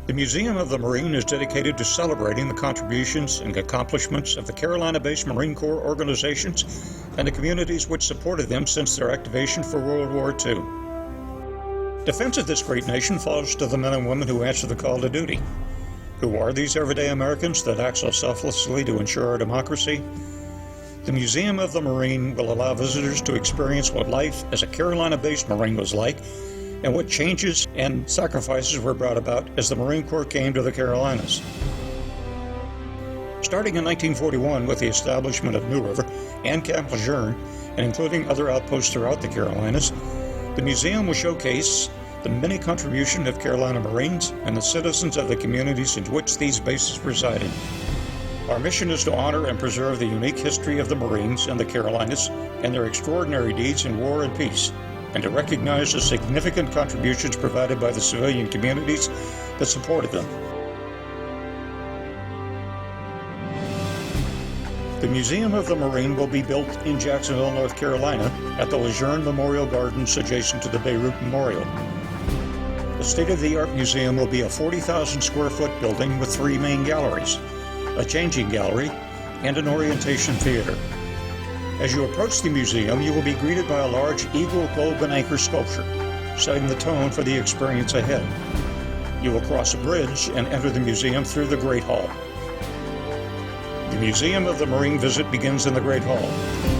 The Museum of the Marine is dedicated to celebrating the contributions and accomplishments of the Carolina-based Marine Corps organizations and the communities which supported them since their activation for World War II. Defense of this great nation falls to the men and women who answer the call to duty. Who are these everyday Americans that act so selflessly to ensure our democracy? The Museum of the Marine will allow visitors to experience what life as a Carolina-based Marine was like and what changes and sacrifices were brought about as the Marine Corps came to the Carolinas. Starting in 1941 with the establishment of New River and Camp Lejeune, and including other outposts throughout the Carolinas, the museum will showcase the many contributions of Carolina Marines and the citizens of the communities in which these bases resided. Our mission is to honor and preserve the unique history of the Marines and the Carolinas and their extraordinary deeds in war and peace, and to recognize the significant contributions provided by the civilian communities that supported them. The Museum of the Marine will be built in Jacksonville, North Carolina, at the Lejeune Memorial Gardens adjacent to the Beirut Memorial. The state-of-the-art museum will be a 40,000 square foot building with 3 main galleries, a changing gallery, and an orientation theater. As you approach the museum, you will be greeted by a large eagle, globe, and anchor sculpture, setting the tone for the experience ahead. You will cross a bridge and enter the museum through the Great Hall. The Museum of the Marine visit begins in the Great Hall,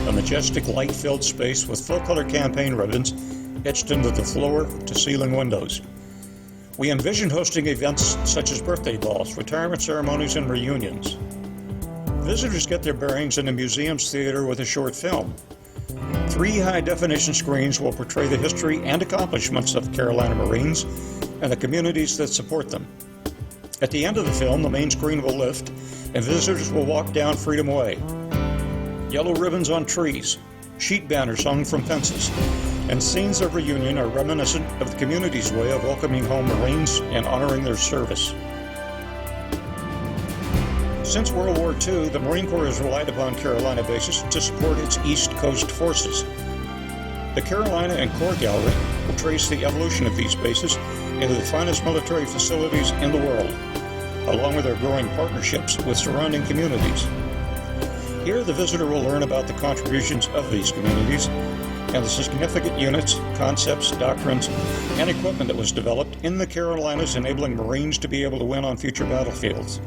a majestic light-filled space with full-color campaign ribbons etched into the floor-to-ceiling windows. We envision hosting events such as birthday balls, retirement ceremonies, and reunions. Visitors get their bearings in the museum's theater with a short film. 3 high-definition screens will portray the history and accomplishments of Carolina Marines and the communities that support them. At the end of the film, the main screen will lift, and visitors will walk down Freedom Way. Yellow ribbons on trees, sheet banners hung from fences, and scenes of reunion are reminiscent of the community's way of welcoming home Marines and honoring their service. Since World War II, the Marine Corps has relied upon Carolina bases to support its East Coast forces. The Carolina and Corps Gallery will trace the evolution of these bases into the finest military facilities in the world, along with their growing partnerships with surrounding communities. Here, the visitor will learn about the contributions of these communities and the significant units, concepts, doctrines, and equipment that was developed in the Carolinas, enabling Marines to be able to win on future battlefields.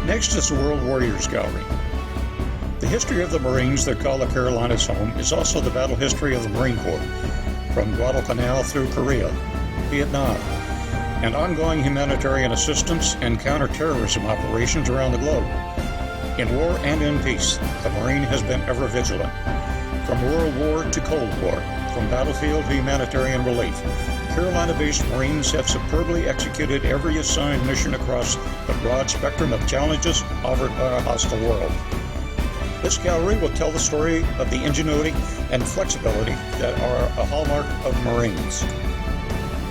Next is the World Warriors Gallery. The history of the Marines that call the Carolinas home is also the battle history of the Marine Corps, from Guadalcanal through Korea, Vietnam, and ongoing humanitarian assistance and counterterrorism operations around the globe. In war and in peace, the Marine has been ever vigilant. From World War to Cold War, from battlefield to humanitarian relief, Carolina-based Marines have superbly executed every assigned mission across the broad spectrum of challenges offered by a hostile world. This gallery will tell the story of the ingenuity and flexibility that are a hallmark of Marines.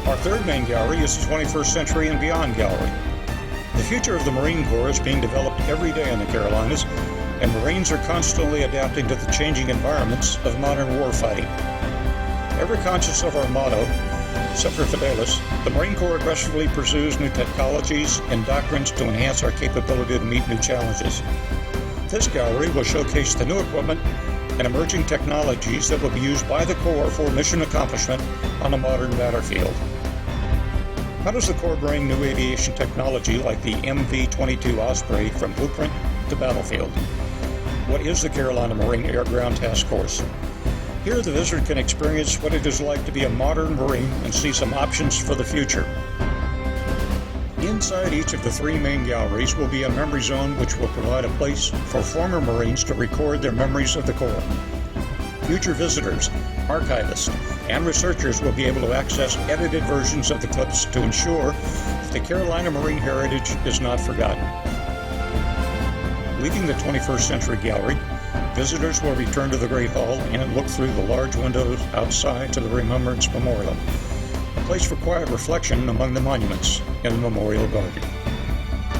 Our third main gallery is the 21st Century and Beyond Gallery. The future of the Marine Corps is being developed every day in the Carolinas, and Marines are constantly adapting to the changing environments of modern warfighting. Ever conscious of our motto, Semper Fidelis, the Marine Corps aggressively pursues new technologies and doctrines to enhance our capability to meet new challenges. This gallery will showcase the new equipment and emerging technologies that will be used by the Corps for mission accomplishment on a modern battlefield. How does the Corps bring new aviation technology like the MV-22 Osprey from blueprint to battlefield? What is the Carolina Marine Air Ground Task Force? Here, the visitor can experience what it is like to be a modern Marine and see some options for the future. Inside each of the 3 main galleries will be a memory zone which will provide a place for former Marines to record their memories of the Corps. Future visitors, archivists, and researchers will be able to access edited versions of the clips to ensure that the Carolina Marine heritage is not forgotten. Leaving the 21st Century Gallery, visitors will return to the Great Hall and look through the large windows outside to the Remembrance Memorial, a place for quiet reflection among the monuments in the Memorial Garden.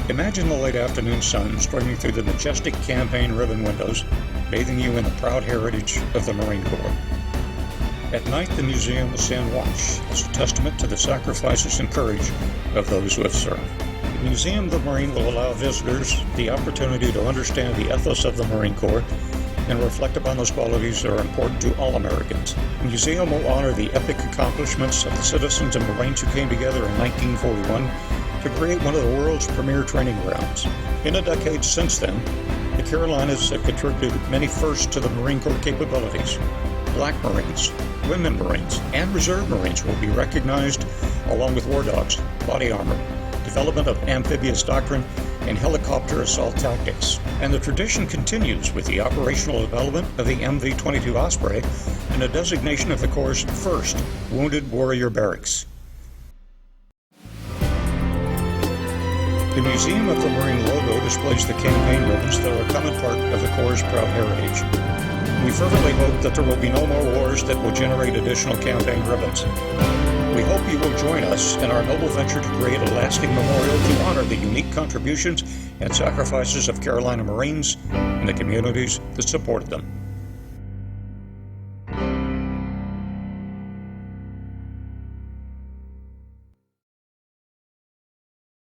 Imagine the late afternoon sun streaming through the majestic campaign ribbon windows, bathing you in the proud heritage of the Marine Corps. At night, the museum will stand watch as a testament to the sacrifices and courage of those who have served. The Museum of the Marine will allow visitors the opportunity to understand the ethos of the Marine Corps and reflect upon those qualities that are important to all Americans. The museum will honor the epic accomplishments of the citizens and Marines who came together in 1941 to create one of the world's premier training grounds. In the decades since then, the Carolinas have contributed many firsts to the Marine Corps capabilities. Black Marines, women Marines, and Reserve Marines will be recognized, along with war dogs, body armor, development of amphibious doctrine, and helicopter assault tactics. And the tradition continues with the operational development of the MV-22 Osprey and the designation of the Corps' first Wounded Warrior Barracks. The Museum of the Marine logo displays the campaign ribbons that are a common part of the Corps' proud heritage. We fervently hope that there will be no more wars that will generate additional campaign ribbons. We hope you will join us in our noble venture to create a lasting memorial to honor the unique contributions and sacrifices of Carolina Marines and the communities that supported them.